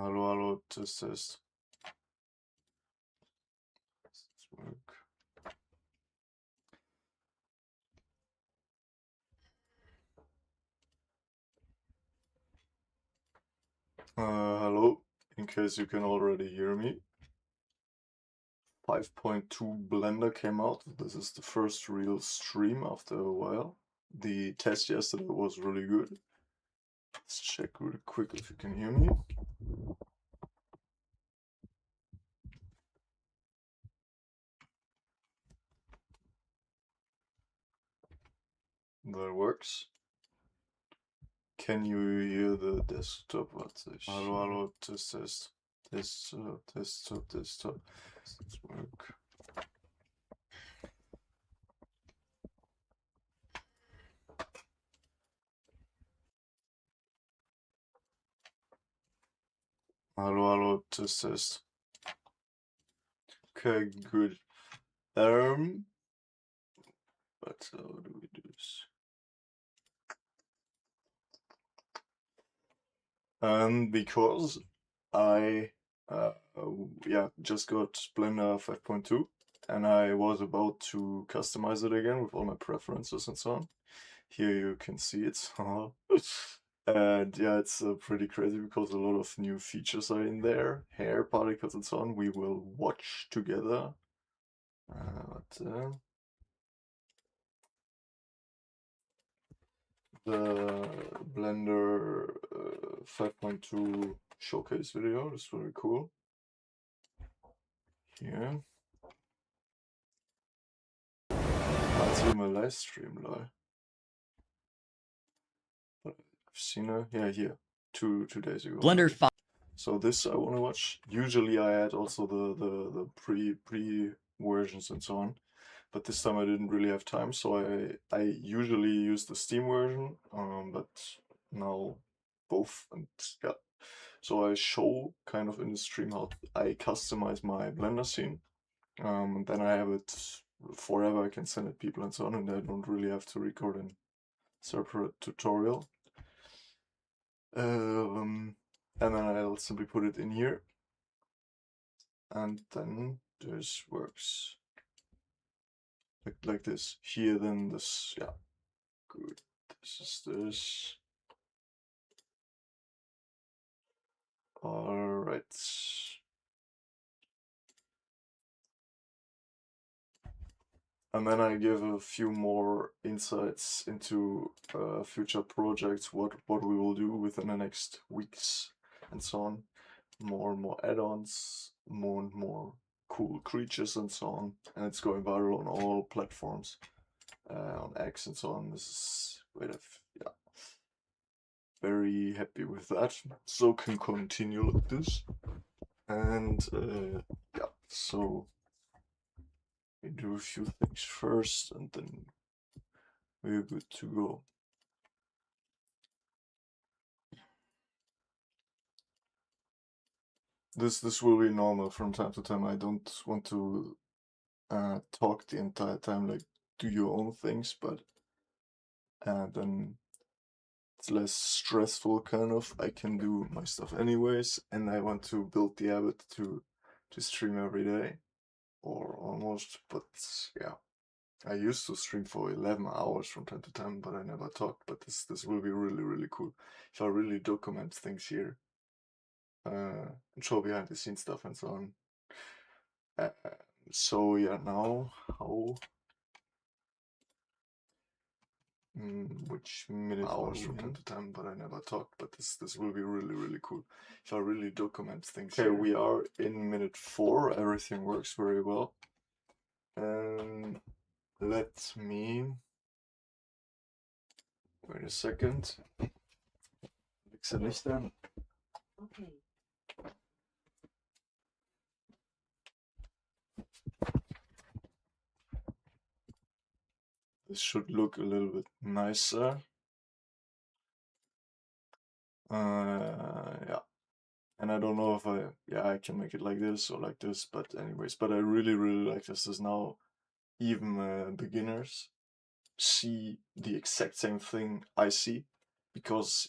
Hallo, hallo, Test. Work. Hello, in case you can already hear me. 5.2 Blender came out. This is the first real stream after a while. The test yesterday was really good. Let's check really quick if you can hear me. That works. Can you hear the desktop? Hallo, hallo, Test. Desktop. Let's work. Hallo, hallo, Test. Okay, good. But how do we do this? Because I just got Blender 5.2 and I was about to customize it again with all my preferences and so on. Here you can see it. And yeah, it's pretty crazy because a lot of new features are in there, hair particles and so on. We will watch together. The Blender 5.2 showcase video is very cool. Here. It's in my live stream, lol. But I've seen it. Yeah, here. Two days ago. Blender 5. So this I want to watch. Usually I had also the pre versions and so on, but this time I didn't really have time, so I usually use the Steam version, but now both, and yeah. So I show kind of in the stream how I customize my Blender scene, and then I have it forever. I can send it people and so on, and I don't really have to record a separate tutorial. And then I'll simply put it in here, and then this works like this. Here, then this, yeah, good. This is this. All right. And then I give a few more insights into future projects, what we will do within the next weeks and so on. More and more add-ons, more and more cool creatures and so on. And it's going viral on all platforms, on X and so on. This is, yeah, very happy with that. So can continue like this. And yeah, so we do a few things first and then we're good to go. This will be normal from time to time. I don't want to talk the entire time, like do your own things, but then it's less stressful kind of. I can do my stuff anyways, and I want to build the habit to stream every day or almost. But yeah, I used to stream for 11 hours from time to time, but I never talked. But this will be really cool if I really document things here, and show behind the scenes stuff and so on. So yeah, now how which minute hours from time to time, but I never talked. But this will be really cool if I really document things. Okay, we are in minute 4. Everything works very well. Let me wait a second. Fix it nicht an. Okay. This should look a little bit nicer. Yeah. And I don't know if I can make it like this or like this, but anyways, but I really like this. Is now even beginners see the exact same thing I see, because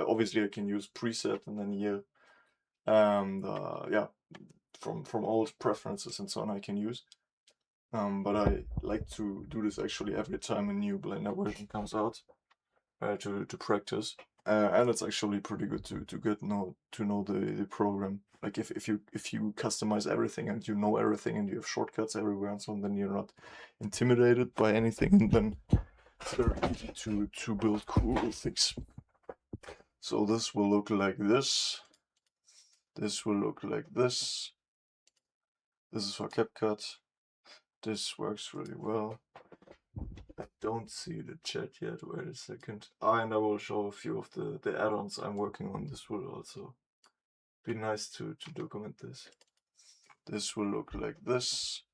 obviously I can use preset and then here and yeah, from old preferences and so on I can use. But I like to do this actually every time a new Blender version comes out, to practice. And it's actually pretty good to know the program. Like if you customize everything and you know everything and you have shortcuts everywhere and so on, then you're not intimidated by anything, and then it's very easy to build cool things. So this will look like this. This will look like this. This is for CapCut. This works really well. I don't see the chat yet. Wait a second. And I will show a few of the add-ons I'm working on. This will also be nice to document this. This will look like this.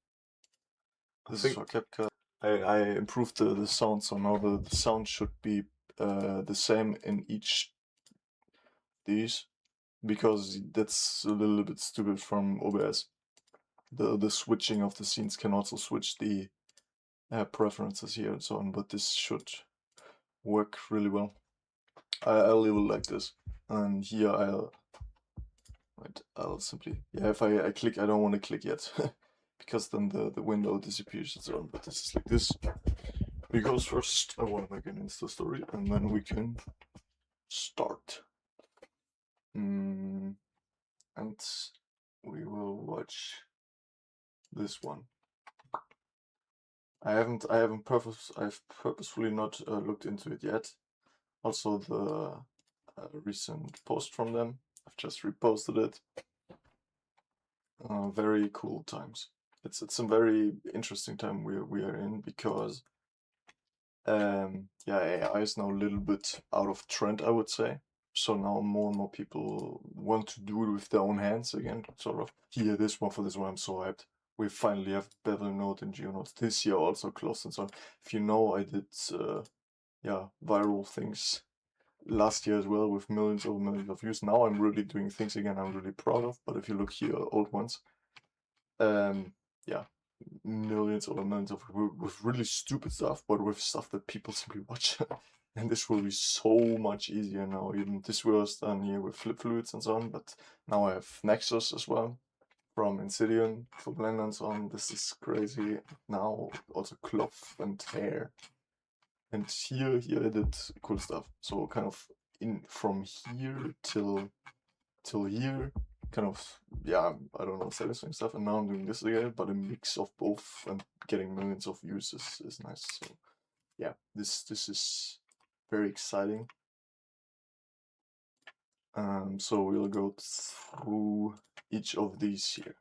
This is for CapCut. I improved the sound, so now the sound should be the same in each these, because that's a little bit stupid from OBS. The switching of the scenes can also switch the preferences here and so on, but this should work really well. I'll leave it like this, and here I'll simply, yeah, if I click, I don't want to click yet, because then the window disappears and so on, but this is like this, because first I want to make an Insta story, and then we can start. And we will watch this one. I've purposefully not looked into it yet. Also, the recent post from them, I've just reposted it. Very cool times. It's a very interesting time we are in, because yeah, AI is now a little bit out of trend, I would say. So now more and more people want to do it with their own hands again, sort of. Here, this one, for this one, I'm so hyped. We finally have bevel node and geonode this year also closed and so on. If you know, I did yeah, viral things last year as well with millions of views. Now I'm really doing things again I'm really proud of. But if you look here, old ones, yeah, millions of with really stupid stuff, but with stuff that people simply watch. And this will be so much easier now. Even this was done here with flip fluids and so on, but now I have Nexus as well from Insidion for Blender and so on. This is crazy. Now also cloth and hair. And here I did cool stuff. So kind of from here till here, kind of, yeah, I don't know, satisfying stuff. And now I'm doing this again, but a mix of both and getting millions of views is nice. So yeah, this is very exciting. So we'll go through each of these here.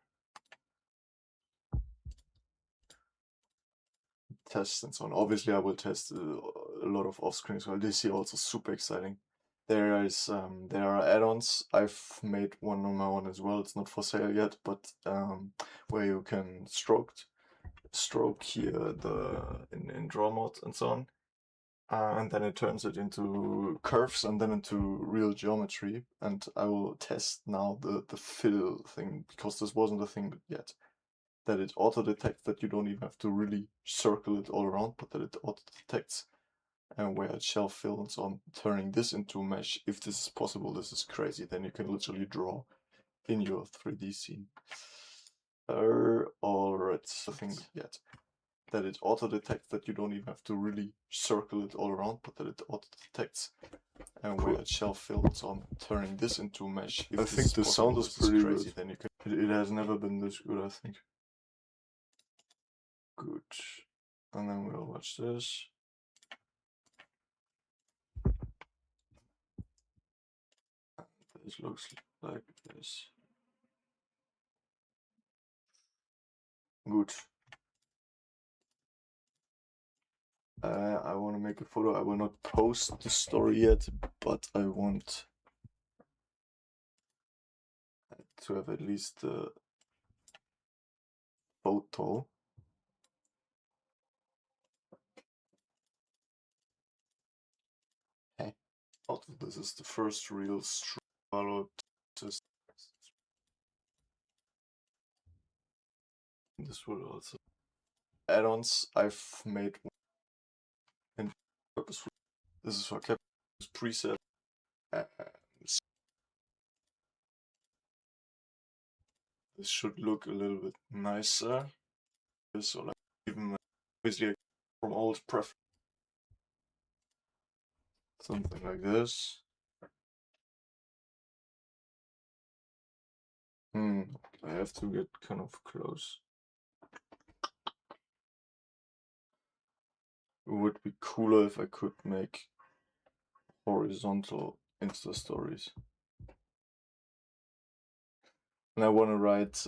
Tests and so on. Obviously, I will test a lot of off-screen as well. This here also super exciting. There are add-ons. I've made one on my own as well. It's not for sale yet, but where you can stroke here in draw mode and so on, and then it turns it into curves and then into real geometry. And I will test now the fill thing, because this wasn't a thing yet. That it auto detects that you don't even have to really circle it all around, but that it auto detects and where it shall fill and so on, turning this into mesh. If this is possible, this is crazy. Then you can literally draw in your 3D scene. Alright, the thing yet. That it auto detects that you don't even have to really circle it all around, but that it auto detects and where it shall fill and so on, turning this into mesh. If I think the sound is pretty crazy, then you can. It has never been this good, I think. Good. And then we'll watch this. This looks like this. Good. I want to make a photo. I will not post the story yet, but I want to have at least the photo. Hey. Also, this is the first real swallowed. This will also add-ons. I've made one and purposefully. This is for preset. this should look a little bit nicer. So like even obviously from old preference, something like this. I have to get kind of close. It would be cooler if I could make horizontal Insta stories. And I want to write,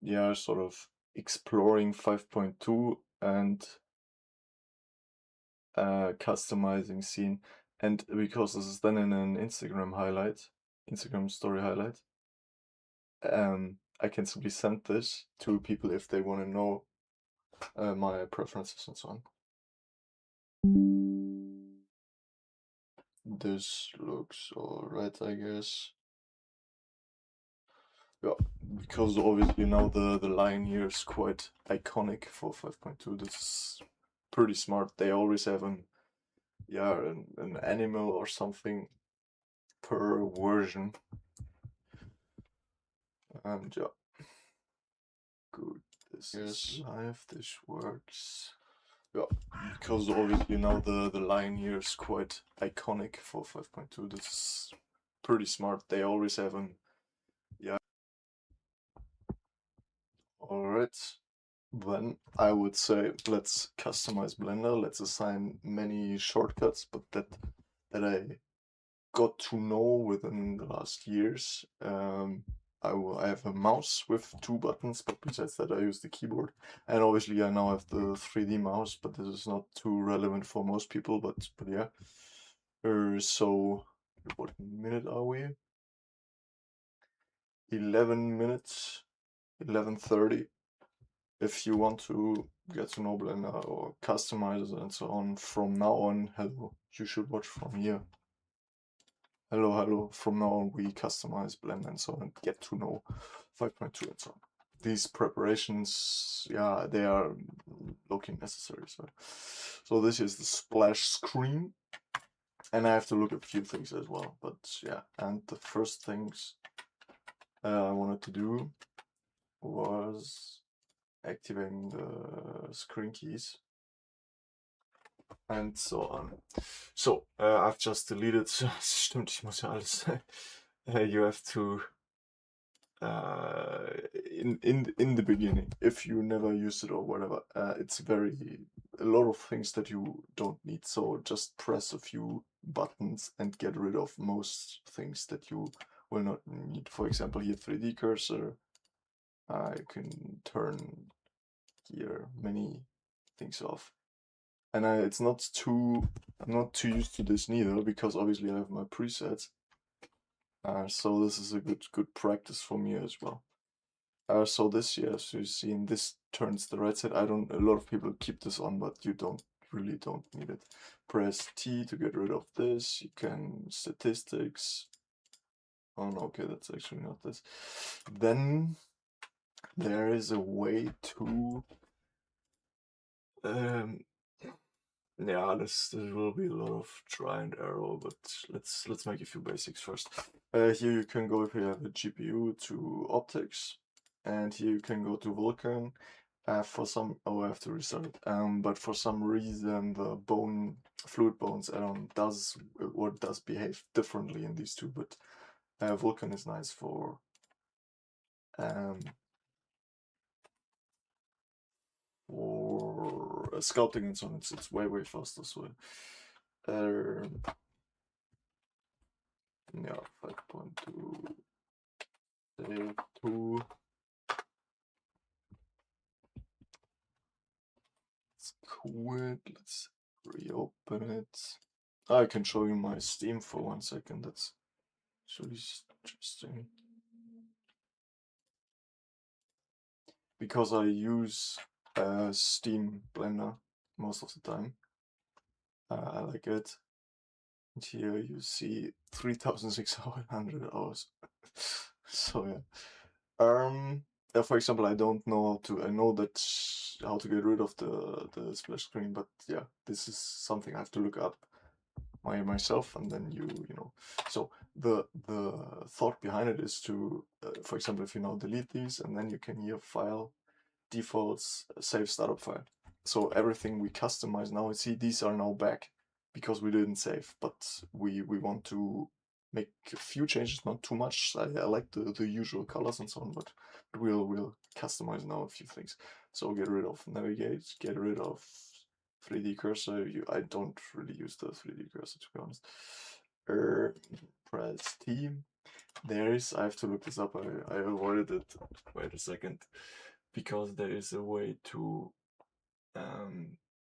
yeah, sort of exploring 5.2 and customizing scene. And because this is then in an Instagram story highlight, I can simply send this to people if they want to know my preferences and so on. This looks alright, I guess. Yeah, because obviously now the line here is quite iconic for 5.2. This is pretty smart. They always have an animal or something per version. And yeah, good. This is live. This works. Yeah, because obviously now the line here is quite iconic for 5.2. This is pretty smart. They always have an Alright. Then I would say let's customize Blender. Let's assign many shortcuts, but that I got to know within the last years. I have a mouse with 2 buttons, but besides that I use the keyboard. And obviously I now have the 3D mouse, but this is not too relevant for most people, but yeah. So what minute are we? 11 minutes, 11:30. If you want to get to know Blender or customize it and so on, from now on, hello, you should watch from here. Hello, from now on we customize Blender and so on and get to know 5.2 and so on. These preparations, yeah, they are looking necessary. So this is the splash screen. And I have to look at a few things as well, but yeah. And the first things I wanted to do was activating the screen keys and so on. So, I've just deleted, stimmt, ich muss ja alles, you have to, in the beginning, if you never use it or whatever, it's a lot of things that you don't need. So just press a few buttons and get rid of most things that you will not need. For example, here 3D cursor, you can turn here many things off. And I'm not too used to this neither, because obviously I have my presets. So this is a good practice for me as well. So this, as you see, this turns the right side. A lot of people keep this on, but you really don't need it. Press T to get rid of this. You can statistics. Oh no, okay, that's actually not this. Then there is a way to yeah, this will be a lot of try and error, but let's make a few basics first. Here you can go, if you have a GPU, to optics, and here you can go to Vulkan. For some, I have to restart it. But for some reason the fluid bones add-on does behave differently in these two. But Vulkan is nice for sculpting and so on. It's way faster. So yeah, 5.2 save 2. Let's quit. Let's reopen it. I can show you my Steam for 1 second. That's actually interesting. Because I use Steam Blender most of the time. I like it. And here you see 3,600 hours. So yeah. For example, I don't know I know that how to get rid of the splash screen, but yeah, this is something I have to look up. myself, and then you know. So the thought behind it is to, for example, if you now delete these, and then you can here file defaults save startup file. So everything we customize now, see these are now back because we didn't save, but we want to make a few changes, not too much. I like the usual colors and so on, but we'll customize now a few things. So get rid of navigate, get rid of 3D cursor. I don't really use the 3D cursor, to be honest. Press T. There is, I have to look this up. I avoided it. Wait a second, because there is a way to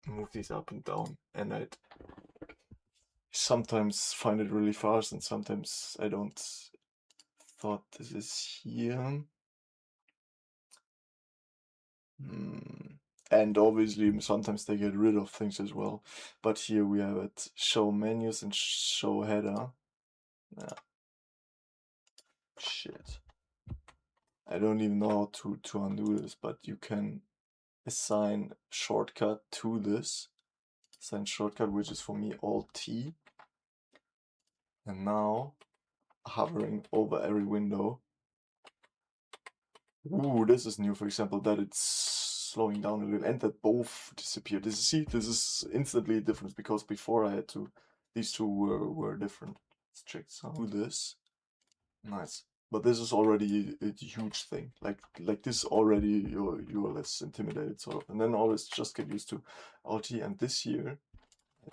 move these up and down, and I sometimes find it really fast, and sometimes I don't. Thought this is here. And obviously sometimes they get rid of things as well. But here we have it, show menus and show header. Shit. I don't even know how to undo this, but you can assign shortcut to this. Assign shortcut, which is for me Alt T. And now hovering over every window. Ooh, this is new, for example, that it's slowing down a little and that both disappear. See, this is instantly a difference because before I had to, these two were different. Let's check some this. Nice. But this is already a huge thing. Like this already you're less intimidated sort of. And then always just get used to Alt and this here.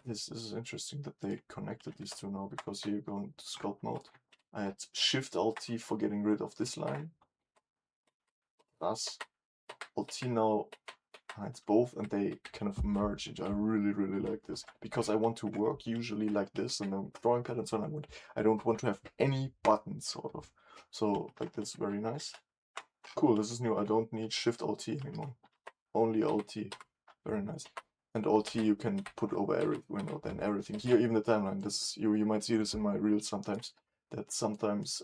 This is interesting that they connected these two now, because here you go into sculpt mode. I had Shift Alt T for getting rid of this line. Thus Alt T now hides both, and they kind of merge into. I really like this because I want to work usually like this, and then drawing patterns on. I don't want to have any buttons sort of. So like this, very nice. Cool, this is new. I don't need Shift Alt T anymore. Only Alt T. Very nice. And Alt T you can put over every window, then everything. Here, even the timeline. This you might see this in my reels sometimes. That sometimes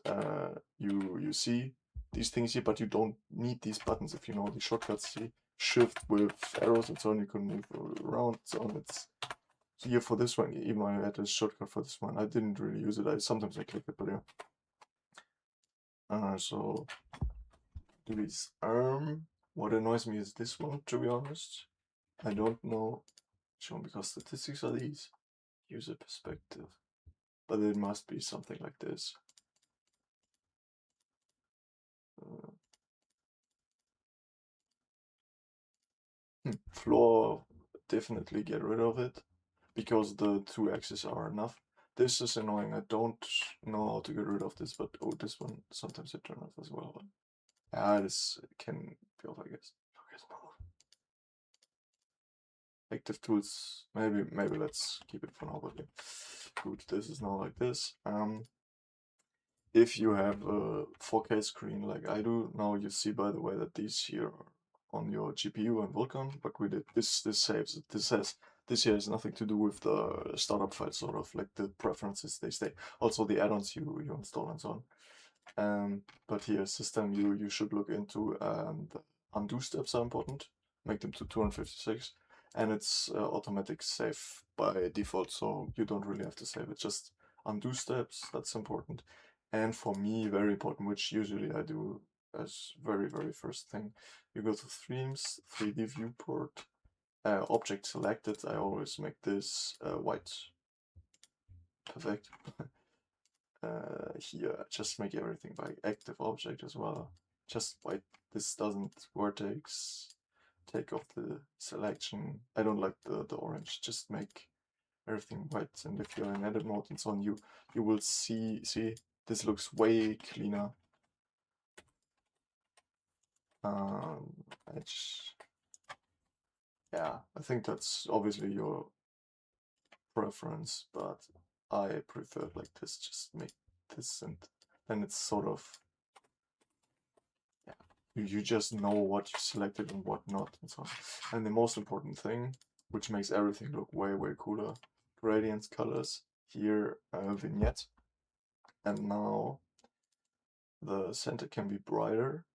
you see these things here, but you don't need these buttons if you know the shortcuts. See, Shift with arrows and so on. You can move around. So on. It's here for this one. Even I had a shortcut for this one. I didn't really use it. Sometimes I click it, but yeah. So do this arm. What annoys me is this one, to be honest. I don't know, because statistics are these. User perspective. But it must be something like this. Floor, definitely get rid of it, because the two axes are enough. This is annoying. I don't know how to get rid of this, but oh, this one, sometimes it turns off as well. But yeah, this can be off, I guess. Active tools, maybe let's keep it for now, but yeah. Good, this is now like this. If you have a 4K screen like I do, now you see, by the way, that these here are on your GPU and Vulkan, but we did this saves it. This here has nothing to do with the startup file, sort of like the preferences, they stay. Also the add-ons you install and so on. But here, system, you should look into, the undo steps are important. Make them to 256, and it's automatic save by default, so you don't really have to save it. Just undo steps, that's important. And for me, very important, which usually I do as very first thing, you go to themes, 3D viewport, object selected. I always make this white. Perfect. Here, just make everything by active object as well. Just white. This doesn't vertex. Take off the selection. I don't like the orange. Just make everything white. And if you're in edit mode and so on, you will see this looks way cleaner. Yeah, I think that's obviously your preference, but I prefer it like this. Just make this, and then it's sort of, yeah, you just know what you selected and what not, and so on. And the most important thing, which makes everything look way cooler, gradients, colors. Here, vignette, and now the center can be brighter.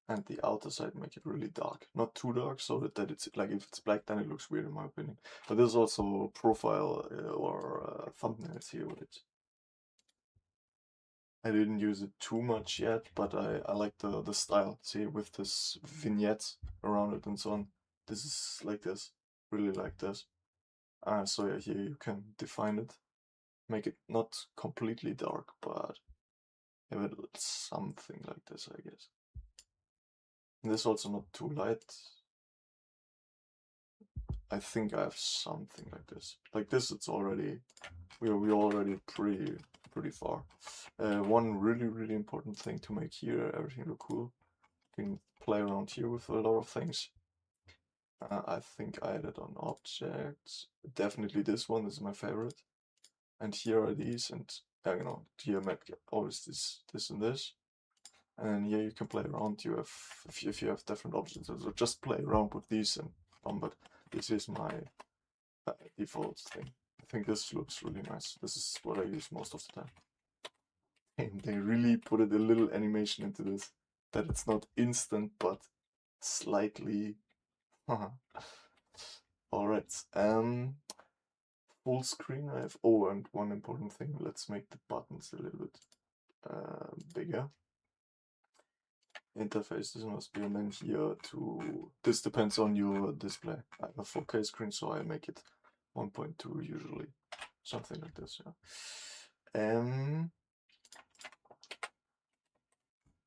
and the outer side make it really dark. Not too dark, so that it's like if it's black, then it looks weird in my opinion. But there's also profile or thumbnails here with it. I didn't use it too much yet, but I like the style. See, with this vignette around it and so on. This is like this, really like this. So yeah, here you can define it, make it not completely dark, but have it something like this, I guess. And this also not too light. I think I have something like this. Like this, it's already we're already pretty far. One really important thing to make here everything look cool. You can play around here with a lot of things. I think I added on objects. Definitely this one is my favorite. And here are these, and you know, here make always this and this. And here you can play around. You have if you have different options, so just play around with these and but this is my default thing. I think this looks really nice. This is what I use most of the time. And they really put it a little animation into this, that it's not instant but slightly. Alright, full screen I have. Oh, and one important thing, let's make the buttons a little bit bigger. Interface, this must be, and then here to, this depends on your display. I have a 4K screen, so I make it 1.2 usually, something like this, yeah.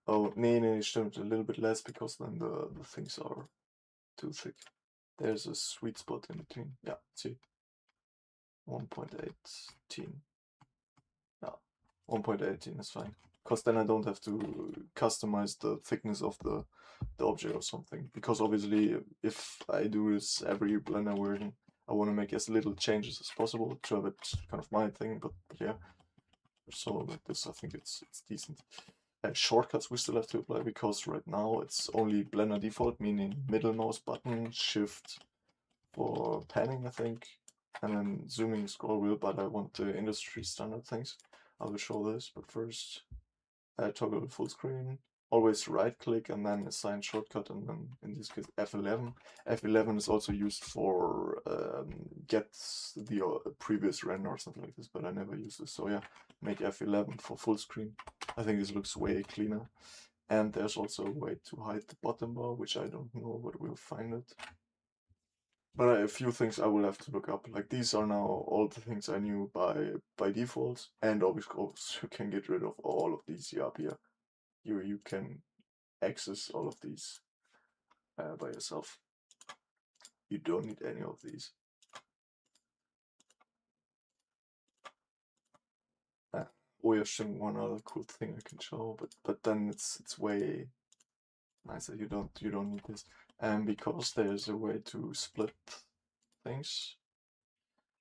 Oh, nee, stimmt, a little bit less, because then the things are too thick. There's a sweet spot in between, yeah, see, 1.18, yeah, 1.18 is fine. Because then I don't have to customize the thickness of the object or something. Because obviously, if I do this every Blender version, I want to make as little changes as possible to have it kind of my thing. But yeah, so like this, I think it's decent. Shortcuts we still have to apply, because right now it's only Blender default, meaning middle mouse button, shift for panning, I think, and then zooming scroll wheel. But I want the industry standard things. I will show this, but first. Toggle full screen, always right click and then assign shortcut, and then in this case F11. F11 is also used for get the previous render or something like this, but I never use this, so yeah, make F11 for full screen. I think this looks way cleaner. And there's also a way to hide the bottom bar, which I don't know, but we'll find it. But a few things I will have to look up. Like these are now all the things I knew by default, and obviously you can get rid of all of these up here. You can access all of these by yourself. You don't need any of these. Oh yeah, one other cool thing I can show, but then it's way nicer. You don't need this, and because there's a way to split things.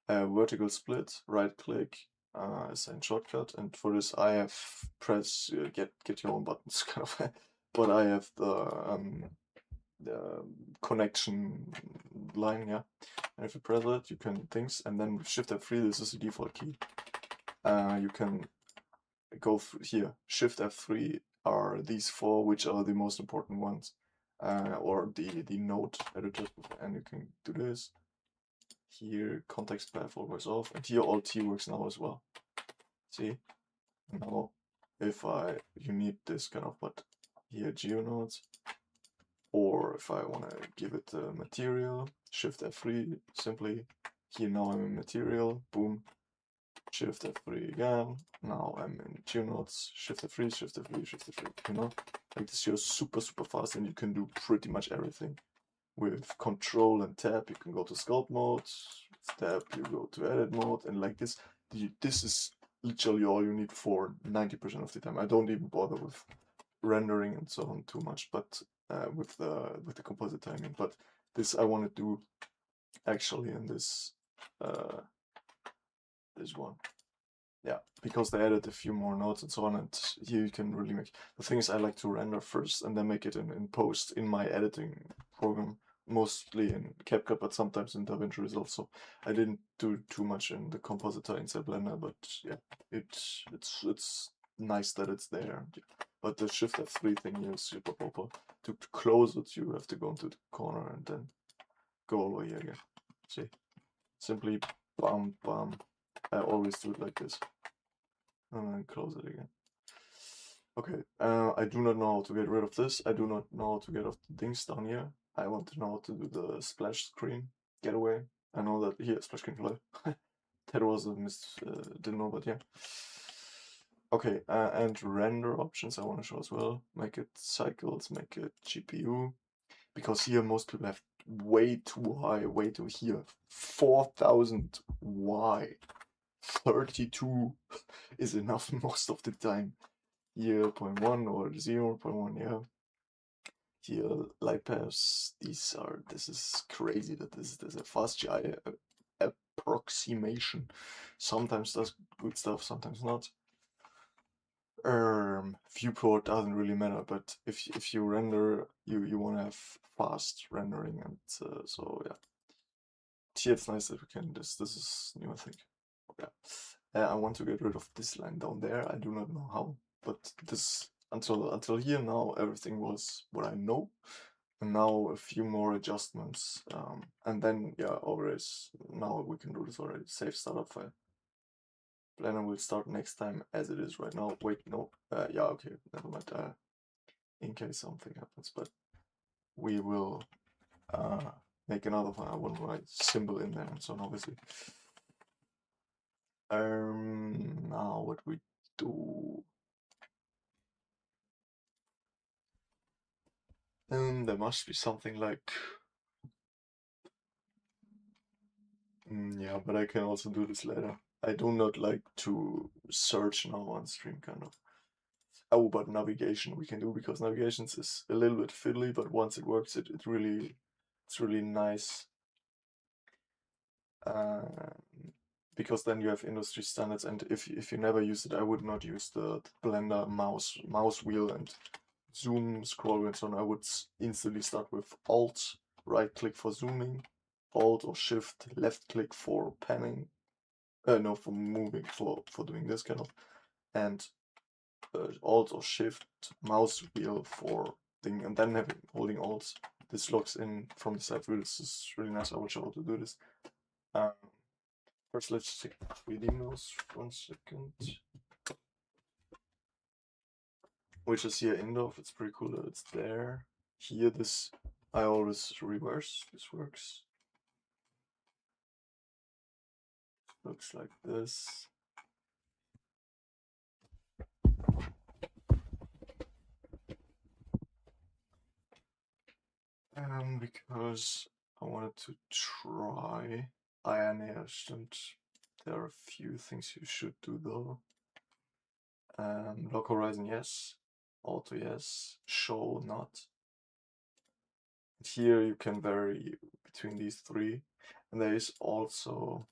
Vertical split, right click, assign shortcut, and for this I have press get your own buttons kind of, but I have the connection line, yeah. And if you press it, you can things, and then with Shift F3, this is the default key. You can go here. Shift F3 are these four, which are the most important ones, or the node editors, and you can do this. Here, context path always off, and here Alt T works now as well. See? Now, if you need this kind of, but here geonodes, or if I want to give it a material, Shift F3, simply, here now I'm in material, boom, Shift F3 again, now I'm in geonodes, Shift F3, Shift F3, Shift F3, you know? Like this goes super fast, and you can do pretty much everything. With Control and Tab, you can go to sculpt mode, Tab, you go to edit mode, and like this, this is literally all you need for 90% of the time. I don't even bother with rendering and so on too much, but with the composite timing. But this I want to do actually in this this one. Yeah, because they added a few more nodes and so on, and here you can really make. The thing is, I like to render first and then make it in post in my editing program, mostly in CapCut, but sometimes in DaVinci Resolve. So I didn't do too much in the compositor inside Blender, but yeah, it's nice that it's there. But the Shift F3 thing here is super proper. To close it, you have to go into the corner and then go over here again. See? Simply bam, bam. I always do it like this. And then close it again. Okay, I do not know how to get rid of this. I do not know how to get off the things down here. I want to know how to do the splash screen getaway. I know that here, splash screen fly. That was a didn't know, but yeah. Okay, and render options I want to show as well. Make it cycles, make it GPU. Because here most people have way too high, way too here. 4000 Y. 32 is enough most of the time. Here 0.1 or 0.1, yeah. Here light paths, this is crazy that there's a fast GI approximation. Sometimes does good stuff, sometimes not. Viewport doesn't really matter, but if you render, you want to have fast rendering, and so yeah. Here it's nice that we can this is new, I think. Yeah. I want to get rid of this line down there. I do not know how, but this until here now everything was what I know, and now a few more adjustments, and then yeah, always now we can do this already. Save startup file. Blender will start next time as it is right now. Wait, no. Yeah, okay, never mind. In case something happens, but we will make another one. I want my symbol in there and so on, obviously. Now what we do? There must be something like. Yeah, but I can also do this later. I do not like to search now on stream, kind of. Oh, but navigation we can do, because navigations is a little bit fiddly, but once it works, it's really nice. Because then you have industry standards, and if you never use it, I would not use the Blender mouse wheel and zoom, scroll, and so on. I would instantly start with Alt, right click for zooming, Alt or Shift, left click for panning, no, for moving, for doing this kind of, and Alt or Shift, mouse wheel for thing, and then holding Alt. This locks in from the side view. This is really nice. I will show how to do this. First, let's check 3D mouse. 1 second. Which is here Indorf. It's pretty cool that it's there. Here, this I always reverse. This works. Looks like this. Because I wanted to try Ironist, and there are a few things you should do though. Lock horizon, yes. Auto, yes. Show, not. And here you can vary between these three, and there is also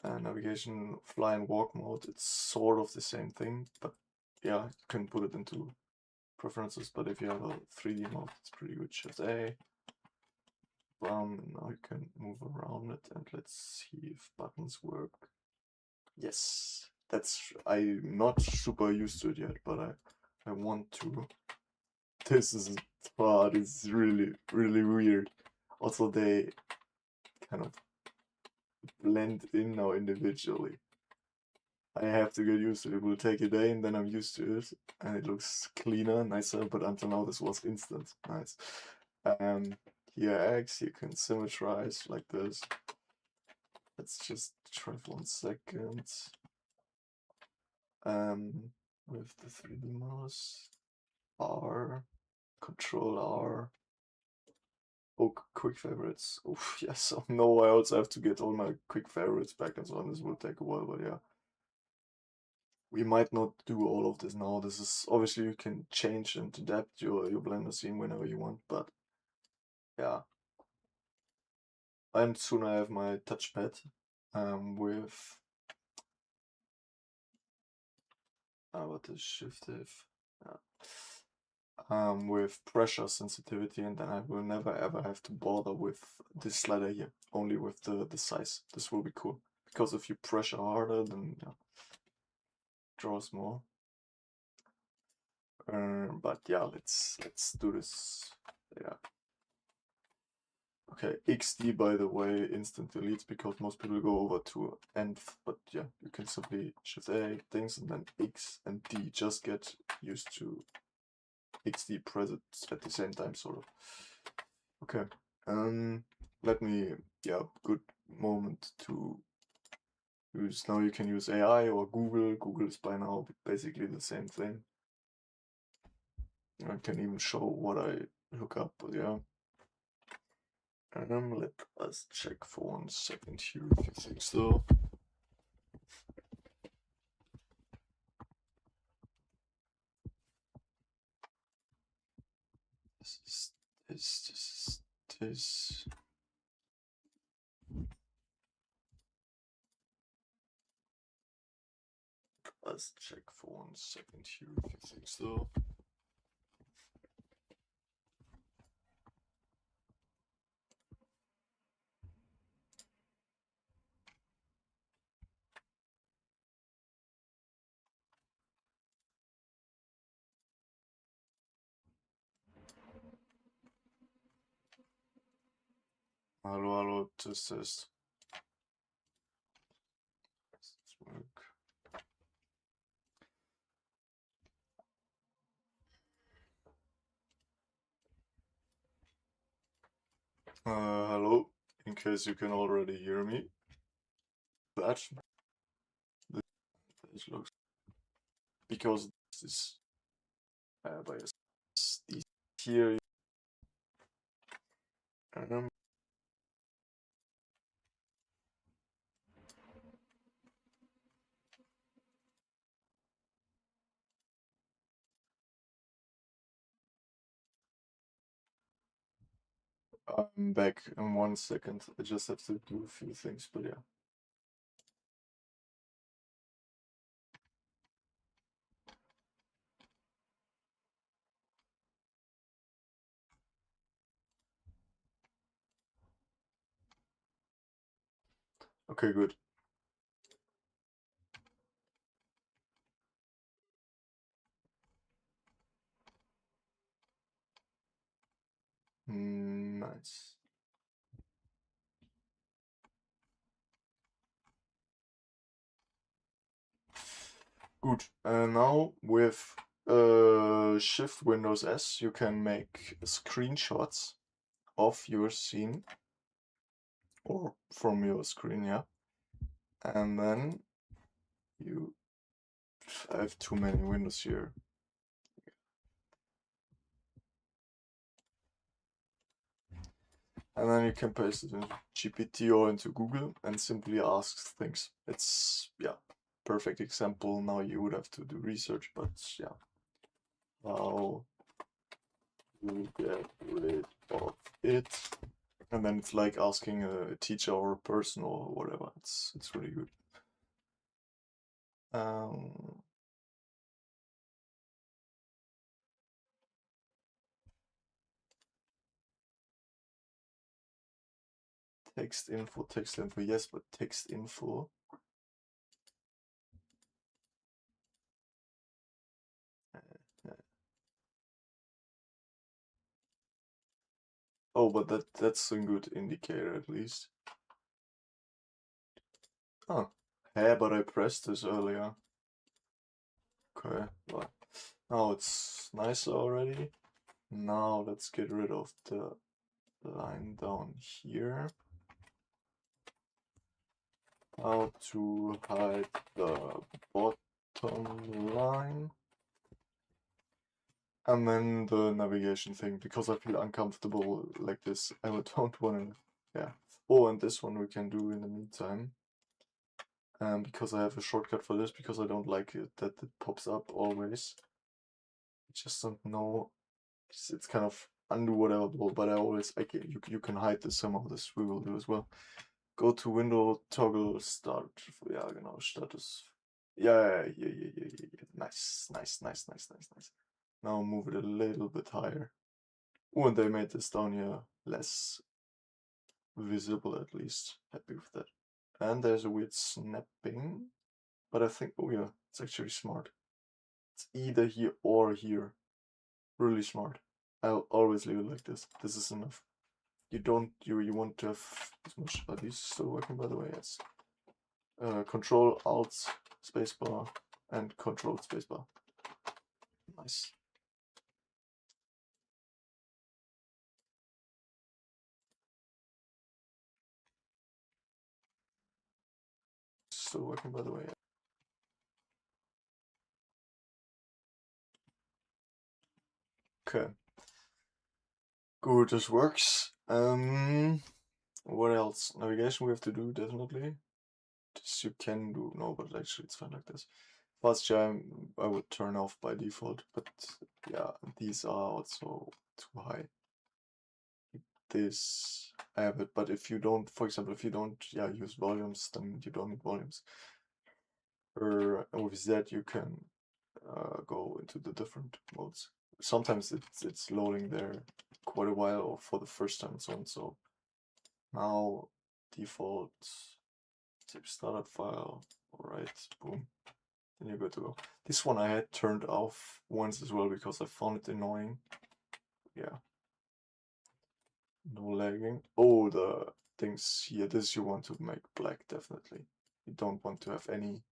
navigation, fly and walk mode. It's sort of the same thing, but yeah, you can put it into preferences. But if you have a 3D mode, it's pretty good. Shift A. Now you can move around it, and let's see if buttons work. Yes, I'm not super used to it yet, but I want to. This is really weird. Also, they kind of blend in now individually. I have to get used to it. It will take a day, and then I'm used to it, and it looks cleaner, nicer. But until now, this was instant. Nice. Here X, you can symmetrize like this. Let's just try for 1 second. With the 3D mouse, R, Control R. Oh, quick favorites. Oh, yes. Oh, no, I also have to get all my quick favorites back and so on. This will take a while, but yeah. We might not do all of this now. This is obviously you can change and adapt your Blender scene whenever you want, but yeah. And soon I have my touchpad with what is Shift F? With pressure sensitivity, and then I will never ever have to bother with this slider here, only with the size. This will be cool, because if you pressure harder, then yeah, draws more. But yeah, let's do this. Yeah. Okay, XD, by the way, instant deletes because most people go over to env, but yeah, you can simply shift A things and then X and D. Just get used to XD present at the same time, sort of. Okay. Let me, yeah, good moment to use. Now you can use AI or Google. Google is by now basically the same thing. I can even show what I look up, but yeah. Let us check for 1 second here if you think so. This is this. Let's check for 1 second here if you think so. Hallo, hallo, Test. Hello, in case you can already hear me. That this looks because this is by this here. Um, I'm back in 1 second. I just have to do a few things, but yeah. Okay, good. Nice. Good. Now with Shift Windows S, you can make screenshots of your scene or from your screen, yeah. And then you I have too many windows here. And then you can paste it in GPT or into Google and simply ask things. It's, yeah, perfect example. Now you would have to do research, but yeah. How to get rid of it. And then it's like asking a teacher or a person or whatever. It's really good. Text info, yes, but text info. Oh, but that's a good indicator at least. Oh, hey, but I pressed this earlier. Okay, well, now it's nicer already. Now let's get rid of the line down here. How to hide the bottom line. And then the navigation thing, because I feel uncomfortable like this. I don't want to, yeah. Oh, and this one we can do in the meantime. Because I have a shortcut for this, because I don't like it that it pops up always. I just don't know. It's kind of undo whatever, but I always, you can hide this, some of this we will do as well. Go to window, toggle start, ja genau, status. Yeah. Nice. Now move it a little bit higher. Oh, and they made this down here less visible at least. Happy with that. And there's a weird snapping, but I think, oh yeah, it's actually smart. It's either here or here. Really smart. I'll always leave it like this. This is enough. You want to have as much. Are these still working, by the way? Yes. Control Alt spacebar and Control spacebar. Nice. Still working, by the way. Okay. Good, this works. What else? Navigation we have to do, definitely. This you can do. No, but actually it's fine like this. Fast chime I would turn off by default, but yeah, these are also too high. This I have it, but if you don't, for example, if you don't use volumes, then you don't need volumes. Or with that you can go into the different modes. Sometimes it's loading there quite a while or for the first time and so on. So now default zip startup file. Alright, boom. Then you're good to go. This one I had turned off once as well because I found it annoying. Yeah. No lagging. Oh, the things here. This you want to make black, definitely. You don't want to have any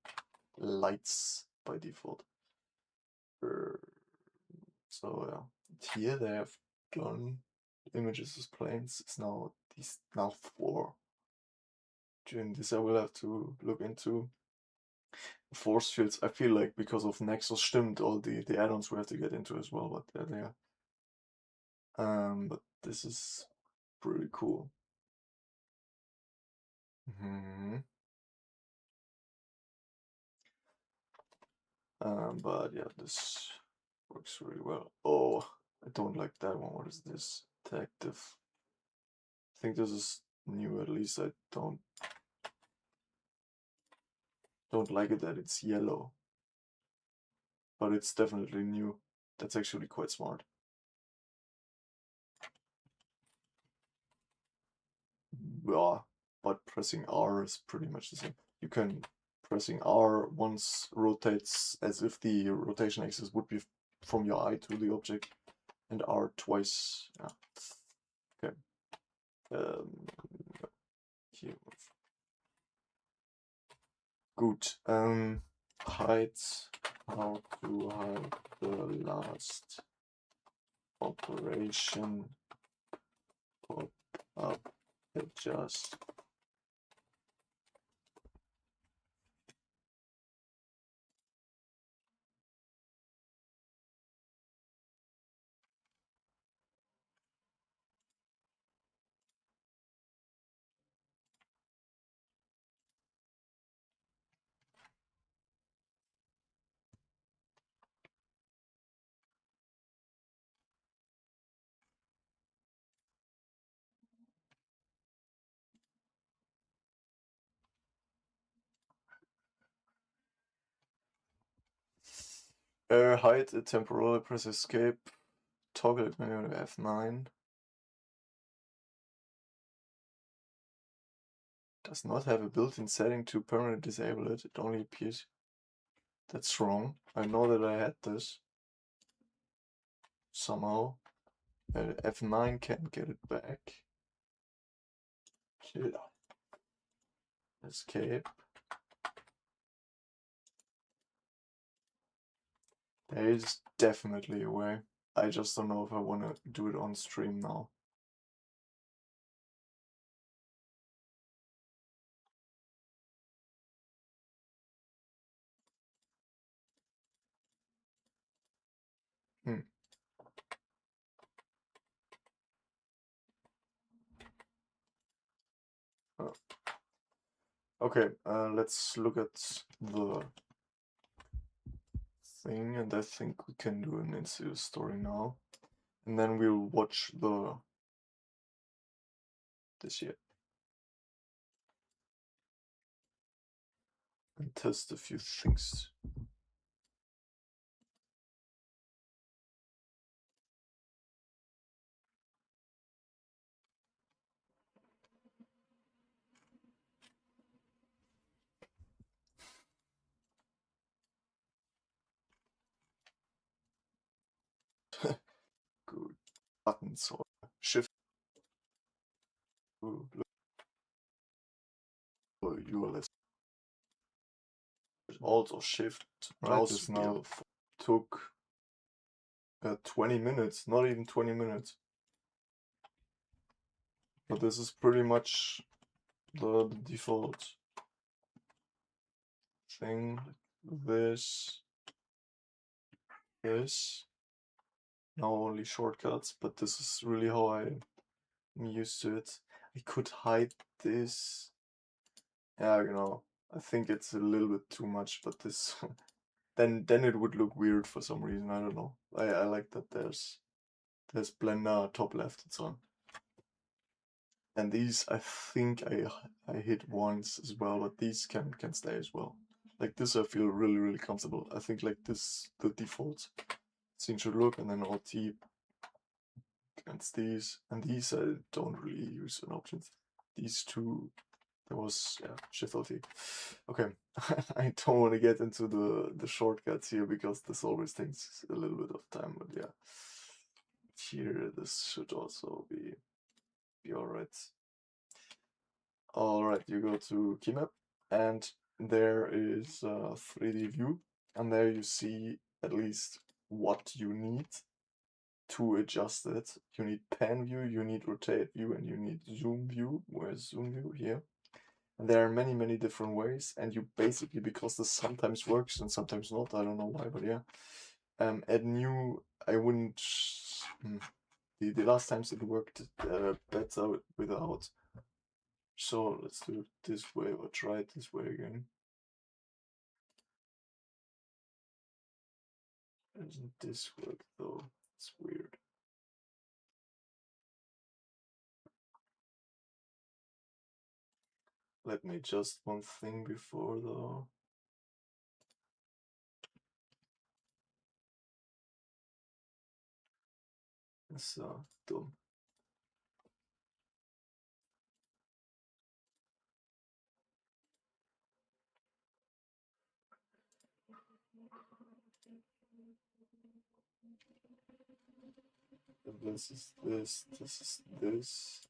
lights by default. So yeah, here they have done images as planes. It's now these now 4. During this I will have to look into force fields. I feel like because of Nexus stimmt all the add-ons we have to get into as well, but they're there. But this is pretty cool. But yeah, this works really well. Oh, I don't like that one. What is this? Detective. I think this is new. At least I don't like it that it's yellow, but it's definitely new. That's actually quite smart. Yeah, but pressing R is pretty much the same. You can pressing R once rotates as if the rotation axis would be from your eye to the object, and R twice. Yeah. Okay. Here. Good. Hide. How to hide the last operation. Pop up. Adjust. Hide it temporarily. Press escape. Toggle it manually F9. Does not have a built-in setting to permanently disable it. It only appears. That's wrong. I know that I had this. Somehow. F9 can't get it back. Escape. There is definitely a way. I just don't know if I want to do it on stream now. Oh. Okay, let's look at the thing, and I think we can do an insidious story now. And then we'll watch this here and test a few things. buttons or shift. ULS. Also shift. Right, this now took 20 minutes, not even 20 minutes. But this is pretty much the default thing. This. Now only shortcuts, but this is really how I'm used to it. I could hide this. Yeah, you know, I think it's a little bit too much, but this then it would look weird for some reason. I don't know. I like that there's Blender top left and so on. And these I think I hit once as well, but these can stay as well. Like this I feel really comfortable. I think like this the default scene should look, and then Alt against these, and these I don't really use an options. These two, there was Shift Alt. Okay, I don't want to get into the shortcuts here because this always takes a little bit of time. But yeah, here this should also be alright. Alright, you go to Keymap, and there is a 3D view, and there you see at least what you need to adjust it. You need pan view, you need rotate view, and you need zoom view. Where's zoom view? Here. And there are many different ways, and you basically, because this sometimes works and sometimes not, I don't know why, but yeah. Add new, I wouldn't. The last times it worked better without. So let's do it this way, or try it this way again. Doesn't this work though? It's weird. Let me adjust one thing before though. So dumb. This is this, this is this.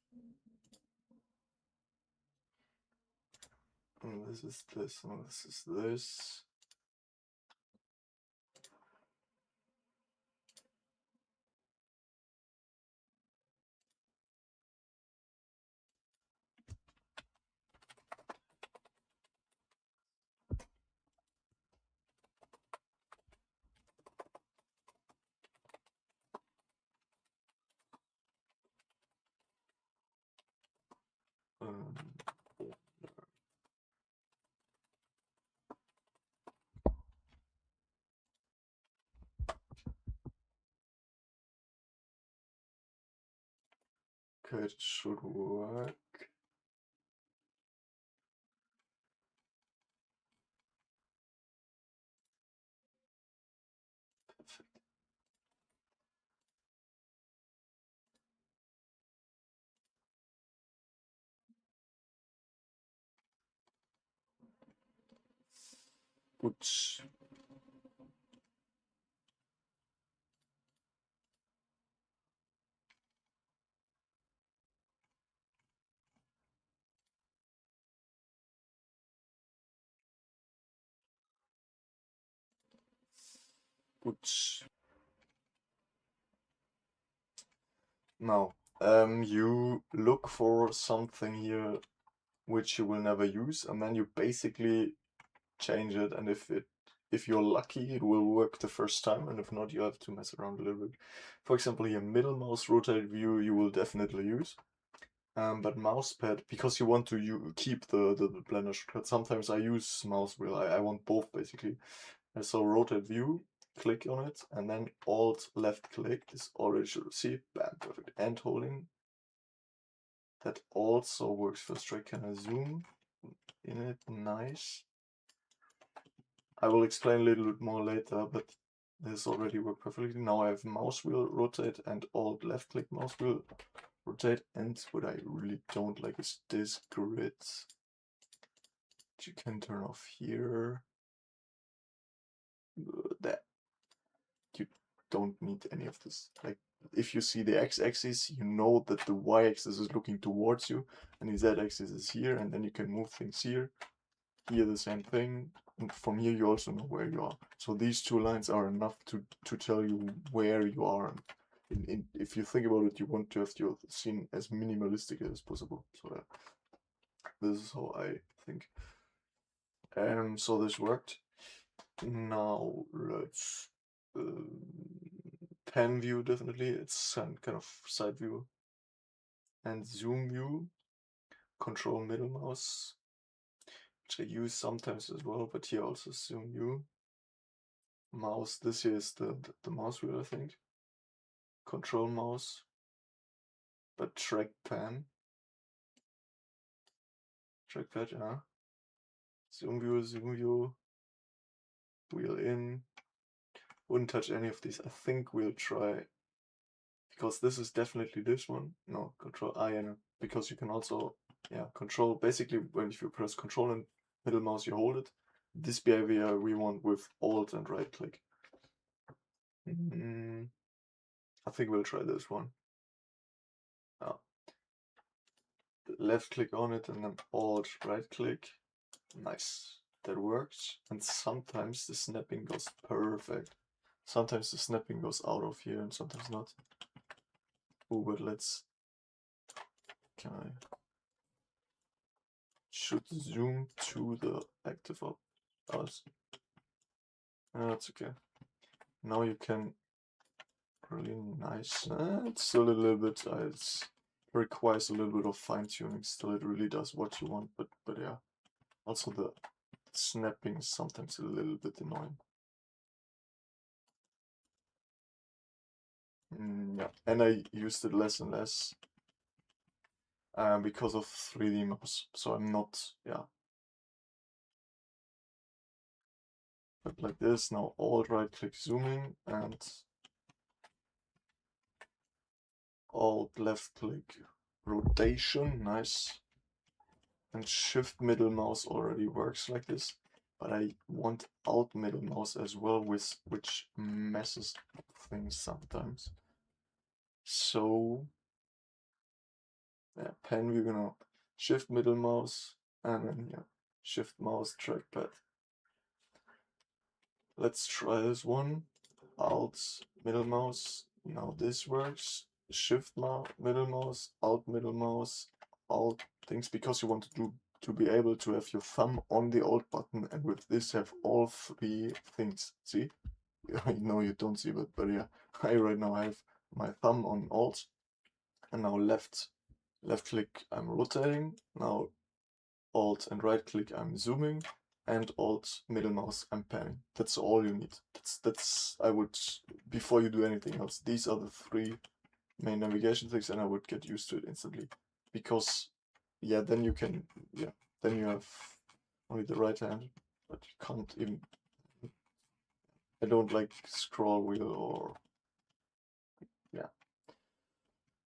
And this is this, and this is this. Okay, it should work. Gut. Gut. Now, you look for something here which you will never use, and then you basically change it, and if you're lucky, it will work the first time, and if not, you have to mess around a little bit. For example, here, middle mouse rotate view, you will definitely use. But mousepad, because you want to keep the Blender shortcut, sometimes I use mouse wheel. I want both, basically. And so rotate view, click on it, and then Alt left click is already, should see, bam, perfect. Hand holding. That also works for straight. Can I zoom in it? Nice. I will explain a little bit more later, but this already worked perfectly. Now I have mouse wheel rotate and Alt left click mouse wheel rotate, and what I really don't like is this grid. You can turn off here. That you don't need any of this. Like if you see the x-axis, you know that the y-axis is looking towards you, and the z-axis is here, and then you can move things here. Here the same thing, and from here you also know where you are. So these two lines are enough to tell you where you are. If you think about it, you want to have your scene as minimalistic as possible. So this is how I think. So this worked. Now let's pan view, definitely. It's some kind of side view. And zoom view, control middle mouse, which I use sometimes as well, but here also zoom view. Mouse, this here is the mouse wheel, I think. Control mouse, but trackpad, yeah. Zoom view, wheel in. Wouldn't touch any of these. I think we'll try, because this is definitely this one. No, control I, and because you can also, yeah, control, basically when if you press control and middle mouse you hold it. This behavior we want with alt and right click. I think we'll try this one. Left click on it and then alt right click. Nice, that works. And sometimes the snapping goes perfect. Sometimes the snapping goes out of here and sometimes not. Oh, but can I should zoom to the active op? Oh, that's okay. Now you can really nice. It's still a little bit. It requires a little bit of fine tuning. Still, it really does what you want. But yeah. Also the snapping is sometimes a little bit annoying. Yeah, and I used it less and less because of 3D mouse. So I'm not, yeah. But like this, now alt right click zooming and alt left click rotation, nice. And shift middle mouse already works like this, but I want alt middle mouse as well, which messes things sometimes. So yeah, pen we're gonna shift middle mouse and then yeah, shift mouse trackpad. Let's try this one. Alt middle mouse. Now this works. Shift middle mouse, alt middle mouse, alt things, because you want to be able to have your thumb on the alt button, and with this have all three things. See? I know you don't see, but yeah, I right now have my thumb on alt, and now left click I'm rotating. Now alt and right click I'm zooming, and alt middle mouse I'm panning. That's all you need. That's I would, before you do anything else, these are the three main navigation things, and I would get used to it instantly, because yeah, then you can, yeah, then you have only the right hand, but you can't even, I don't like scroll wheel or, yeah.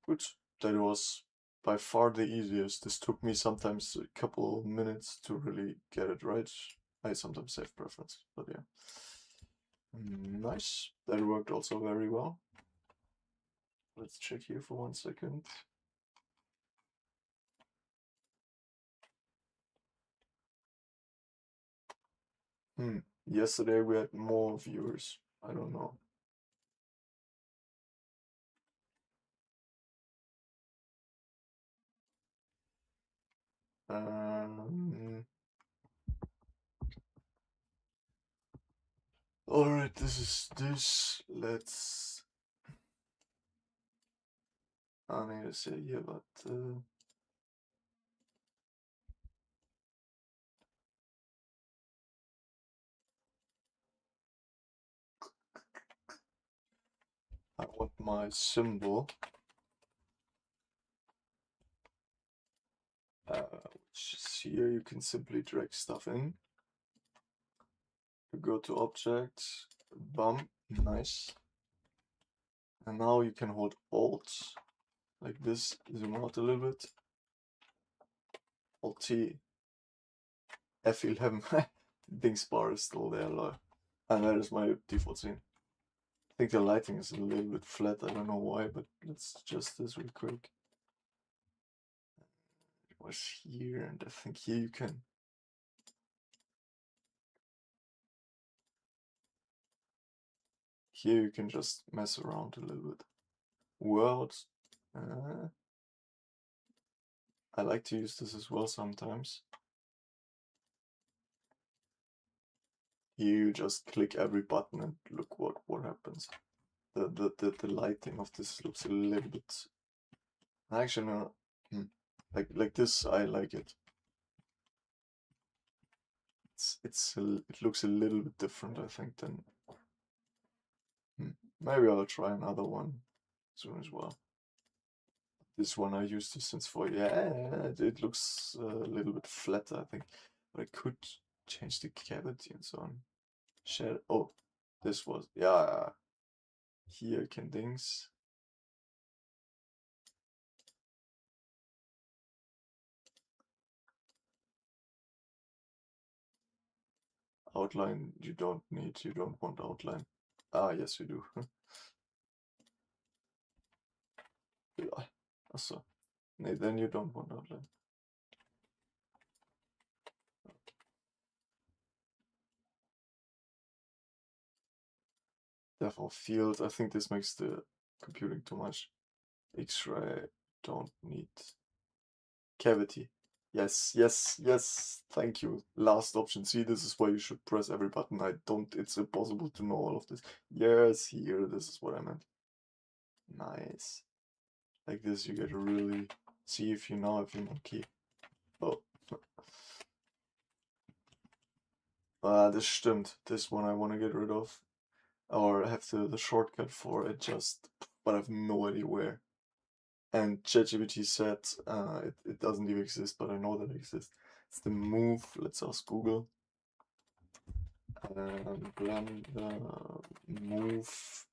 Good, that was by far the easiest. This took me sometimes a couple minutes to really get it right. I sometimes have preference, but yeah. Nice, that worked also very well. Let's check here for 1 second. Yesterday we had more viewers. I don't know. Alright, this is this. Let's. I need to say here, but I want my symbol, which is here. You can simply drag stuff in. You go to object, bum, nice. And now you can hold Alt like this, zoom out a little bit. Alt T, F11, Bing bar is still there, and that is my default scene. think the lighting is a little bit flat. I don't know why, but let's adjust this real quick. It was here, and I think here you can. Here you can just mess around a little bit. World. I like to use this as well sometimes. Here you just click every button and look what happens. The lighting of this looks a little bit. Actually, no. Like this, I like it. It looks a little bit different, I think, than. Maybe I'll try another one soon as well. This one I used this since for, yeah, it looks a little bit flatter, I think. But I could change the cavity and so on. Shadow. Oh, this was, yeah. Here can things. Outline you don't need, you don't want outline. Ah, yes, you do. Yeah. Also, nee, then you don't want outline. Therefore, field. I think this makes the computing too much. X-ray, don't need. Cavity. Yes, yes, yes. Thank you. Last option. See, this is why you should press every button. I don't. It's impossible to know all of this. Yes, here. This is what I meant. Nice. Like this, you get to really see if you know key. Oh. Das stimmt. This one I want to get rid of. Or have the shortcut for adjust, but I have no idea where. And ChatGPT said it doesn't even exist, but I know that it exists. It's the move. Let's ask Google. Blender move.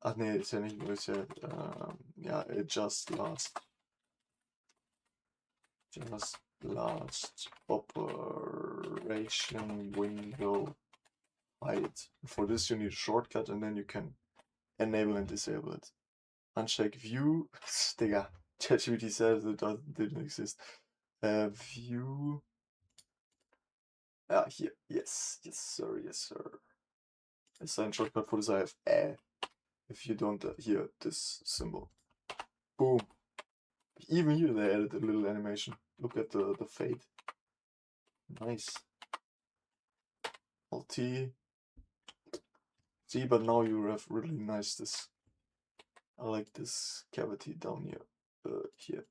Ach nee, ist ja nicht nur, ist ja, ja, just last operation window hide. For this you need a shortcut and then you can enable and disable it. Uncheck view. Digga, ChatGPT says it didn't exist. View. Here. Yes, yes, sir, yes, sir. Assign shortcut for this I have if you don't hear this symbol. Boom. Even here they added a little animation. Look at the fade. Nice. Alt T. See, but now you have really nice this. I like this cavity down here. Here.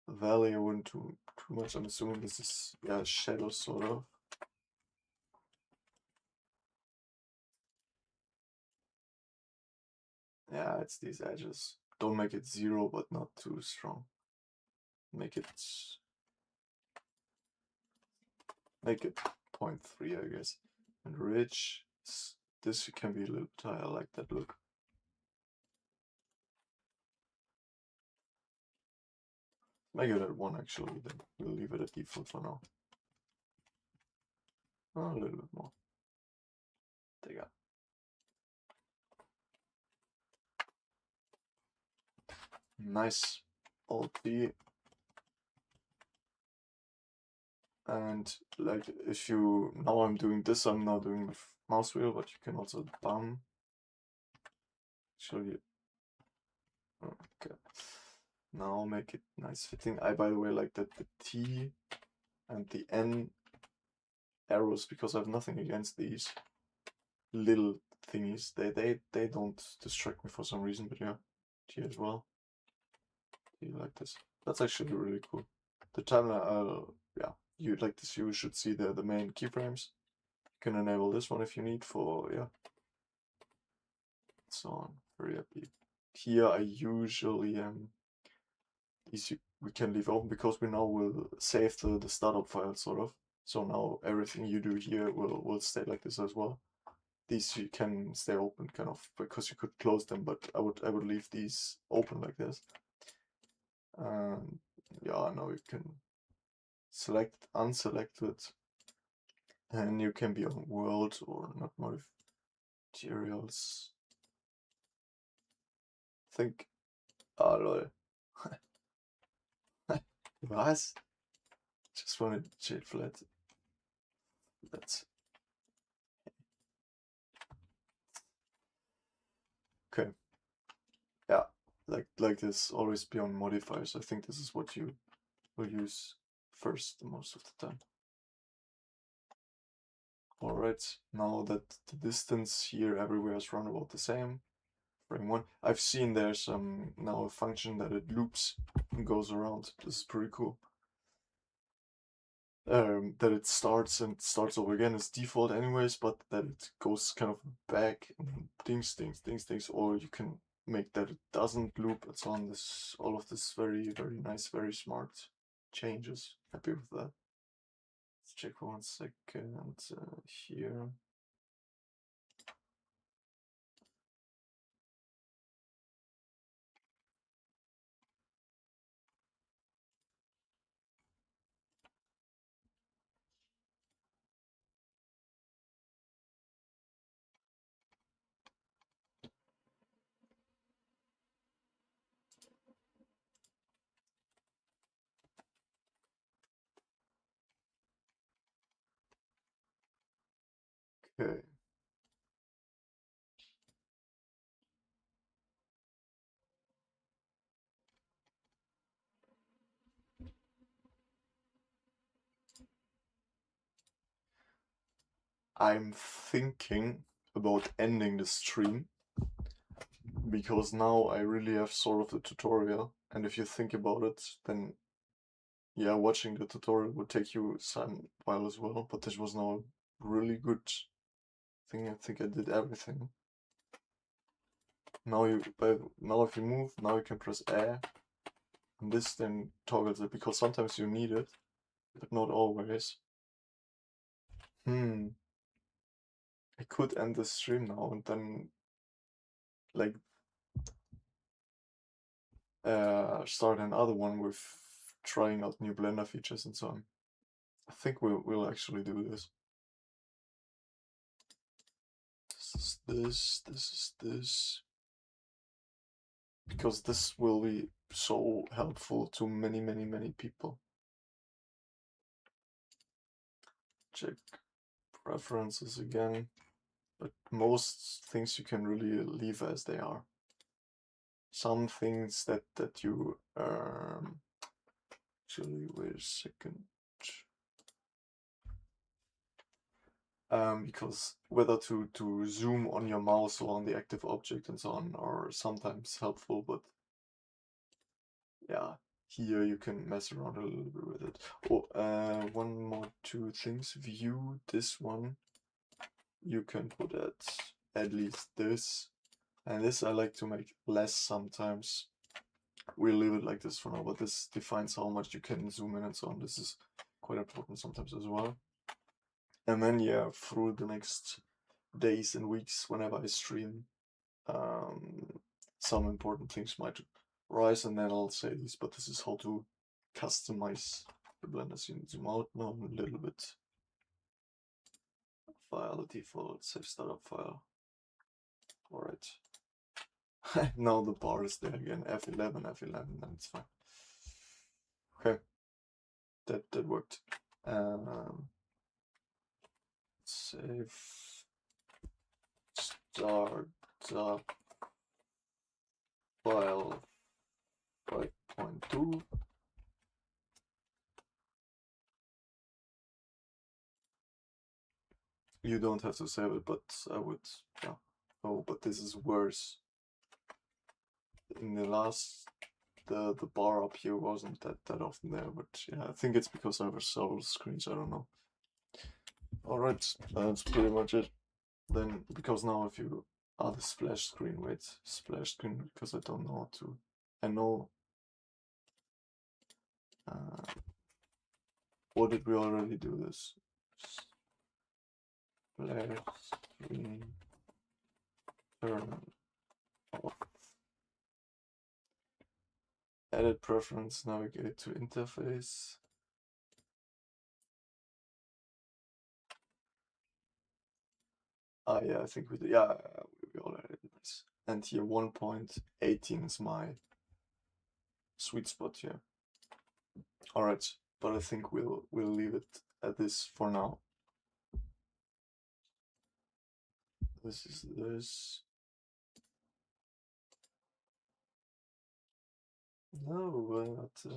Valley I wouldn't do too much. I'm assuming this is, yeah, shadow sort of. Yeah, it's these edges. Don't make it 0, but not too strong. Make it 0.3, I guess. And ridge, this can be a little bit higher. I like that look. Make it at 1 actually, then we'll leave it at default for now. Oh, a little bit more. There you go. Nice. Alt D. And like if you, now I'm doing this, I'm now doing with mouse wheel, but you can also down. Show you. Okay. Now make it nice fitting. I, by the way, like that the T and the N arrows, because I have nothing against these little thingies. They don't distract me for some reason, but yeah, T as well. Do you like this? That's actually really cool. The timeline, yeah, you like this, you should see the main keyframes. You can enable this one if you need for, yeah. So on, very happy. Here I usually these we can leave open because we now will save the startup file sort of. So now everything you do here will stay like this as well. These you can stay open kind of because you could close them, but I would leave these open like this. Yeah, now you can select unselected And you can be on world or not materials. Think. Ah, lol. Was? Just wanted shade flat. That's okay. Yeah, like this. Always be on modifiers. I think this is what you will use first most of the time. Alright, now that the distance here everywhere is round about the same, frame one. I've seen there's now a function that it loops and goes around. This is pretty cool. That it starts and starts over again as default anyways, but that it goes kind of back and things, or you can make that it doesn't loop. It's on this, all of this very nice, very smart changes. Happy with that. Let's check for 1 second here. Okay. I'm thinking about ending the stream because now I really have sort of the tutorial, and if you think about it, then yeah, watching the tutorial would take you some while as well, but this was now a really good thing. I think I did everything. Now now if you move, now you can press A, and this then toggles it because sometimes you need it, but not always. I could end the stream now and then like start another one with trying out new Blender features and so on. I think we'll actually do this. This is this. Because this will be so helpful to many people. Check preferences again. But most things you can really leave as they are. Some things that you actually wait a second. Because whether to zoom on your mouse or on the active object and so on are sometimes helpful, but yeah, here you can mess around a little bit with it. Oh, one more two things. View this one. You can put at least this. And this I like to make less sometimes. We'll leave it like this for now, but this defines how much you can zoom in and so on. This is quite important sometimes as well. And then yeah, through the next days and weeks, whenever I stream, some important things might rise, and then I'll say this, but this is how to customize the Blender scene. Zoom out now a little bit. File, default, save startup file. Alright. Now the bar is there again. F11, then it's fine. Okay. That worked. Save startup file 5.2. You don't have to save it, but I would, yeah. Oh, but this is worse. In the last, the bar up here wasn't that often there, but yeah, I think it's because I have several screens, I don't know. Alright, that's pretty much it. Then, because now if you, the splash screen, wait, splash screen, because I don't know how to, I know, what did we already do this? Splash screen, turn off. Edit preference, navigate to interface. Yeah, I think we did. Yeah, we already did this. And here 1.18 is my sweet spot here. All right, but I think we'll leave it at this for now. This is this. No, but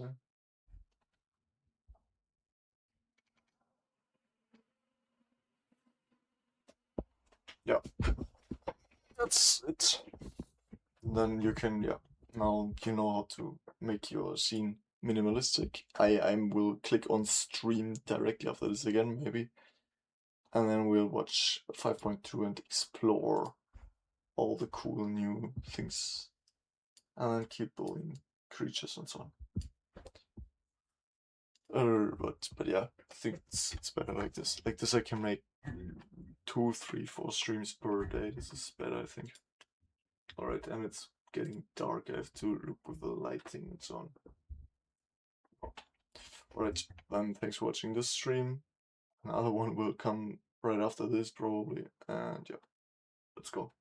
yeah, that's it. Then you can, yeah, now you know how to make your scene minimalistic. I will click on stream directly after this again, maybe. And then we'll watch 5.2 and explore all the cool new things. And then keep building creatures and so on. But yeah, I think it's better like this. Like this I can make 2, 3, 4 streams per day. This is better, I think. Alright, and it's getting dark. I have to look with the lighting and so on. Alright, thanks for watching this stream. Another one will come right after this probably. And yeah, let's go.